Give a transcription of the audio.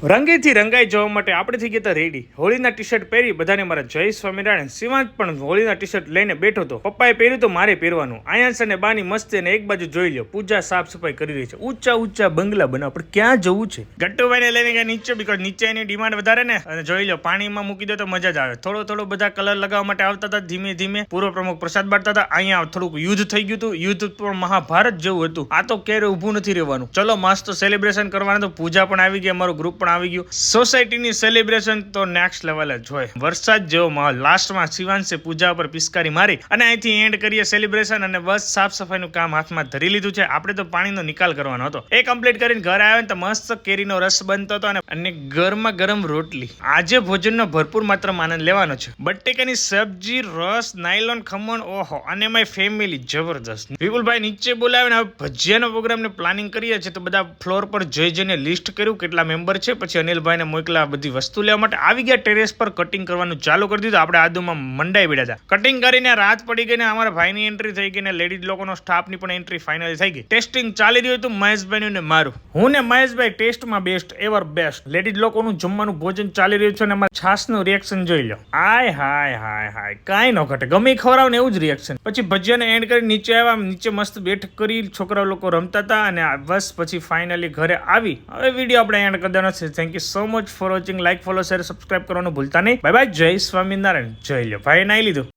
રંગેથી રંગાઈ જવા માટે આપણે થઈ ગયા હતા રેડી. હોળીના ટી શર્ટ પહેરી બધાને મારા જય સ્વામિનારાયણ. શિવાંત પણ હોળીના ટી શર્ટ લઈને બેઠો હતો. પપ્પાએ પહેર્યું તો મારે પહેરવાનું. આયાંશ અને બાની મસ્તી અને એક બાજુ જોઈ લો પૂજા સાફ સફાઈ કરી રહી છે. ઊંચા ઊંચા બંગલા બનાવ પણ ક્યાં જવું છે? ગટ્ટુભાઈને લઈને ગયા નીચે, બીકોઝ નીચે એની ડિમાન્ડ વધારે ને. અને જોઈ લો પાણીમાં મૂકી દો તો મજા જ આવે. થોડો બધા કલર લગાવવા માટે આવતા હતા ધીમે ધીમે. પૂર્વ પ્રમુખ પ્રસાદ બાંટતા હતા. અહીંયા થોડુંક યુદ્ધ થઈ ગયું હતું. યુદ્ધ પણ મહાભારત જેવું હતું. આ તો ક્યારે ઊભું નથી રહેવાનું. ચલો મસ્ત સેલિબ્રેશન કરવાનું. તો પૂજા પણ આવી ગઈ, અમારું ગ્રુપ પણ આવી ગયું. સોસાયટીની સેલિબ્રેશન તો નેક્સ્ટ લેવલ જ હોય. વરસાદ જેવો માહોલ. લાસ્ટમાં શિવાંશે પૂજા પર પિસ્કારી મારી અને અહીંથી એન્ડ કરીએ સેલિબ્રેશન. અને બસ સાફ સફાઈનું કામ હાથમાં ધરી લીધું છે. આપણે તો પાણીનો નિકાલ કરવાનો હતો. એ કમ્પ્લીટ કરીને ઘરે આવ્યા ને તો મસ્ત કેરીનો રસ બનતો હતો અને ગરમા ગરમ રોટલી. આજે ભોજનનો ભરપૂર માત્રામાં આનંદ લેવાનો છે. બટેકાની સબ્જી, રસ, નાયલોન, ખમણ, ઓહો, અને મારી ફેમિલી જબરદસ્ત. વિપુલભાઈ નીચે બોલાવે ને હવે ભજીયાનો પ્રોગ્રામને પ્લાનિંગ કરીએ છીએ. તો બધા ફ્લોર પર જઈને લિસ્ટ કર્યું કેટલા મેમ્બર છે. પછી અનિલભાઈને મોકલા બધી વસ્તુ લેવા માટે. આવી ગયા ટેરેસ પર. કટિંગ કરવાનું ચાલુ કરી દીધું. આપણે આદુમાં મંડાઈ પડ્યા હતા. કટિંગ કરીને રાત પડી ગઈ ને અમારા ભાઈની એન્ટ્રી થઈ ગઈ ને લેડીઝ લોકોનો સ્ટાફની પણ એન્ટ્રી ફાઇનલી થઈ ગઈ. ટેસ્ટિંગ ચાલી રહ્યું હતું મહેશભાઈ ને મારું. હું ને મહેશભાઈ ટેસ્ટમાં બેસ્ટ એવર બેસ્ટ. લેડીઝ લોકોનું જમવાનું ભોજન ચાલી રહ્યું છે અને અમારા છાસનું રિએક્શન જોઈ લો. હાય હાય હાય હાય, કાંઈ ન ઘટે. ગમે ખવડાવ ને એવું જ રિએક્શન. પછી ભજીયાને એન્ડ કરી નીચે આવ્યા. નીચે મસ્ત બેઠક કરી છોકરાઓ લોકો રમતા હતા અને બસ પછી ફાઇનલી ઘરે આવી. હવે વિડીયો આપણે એન્ડ કરી દેવાનો છે. Thank you so much for watching. Like, follow, share, subscribe કરવાનું ભૂલતા નહીં. Bye bye. જય સ્વામિનારાયણ. જય લો ભાઈ. નાઈ લીધું.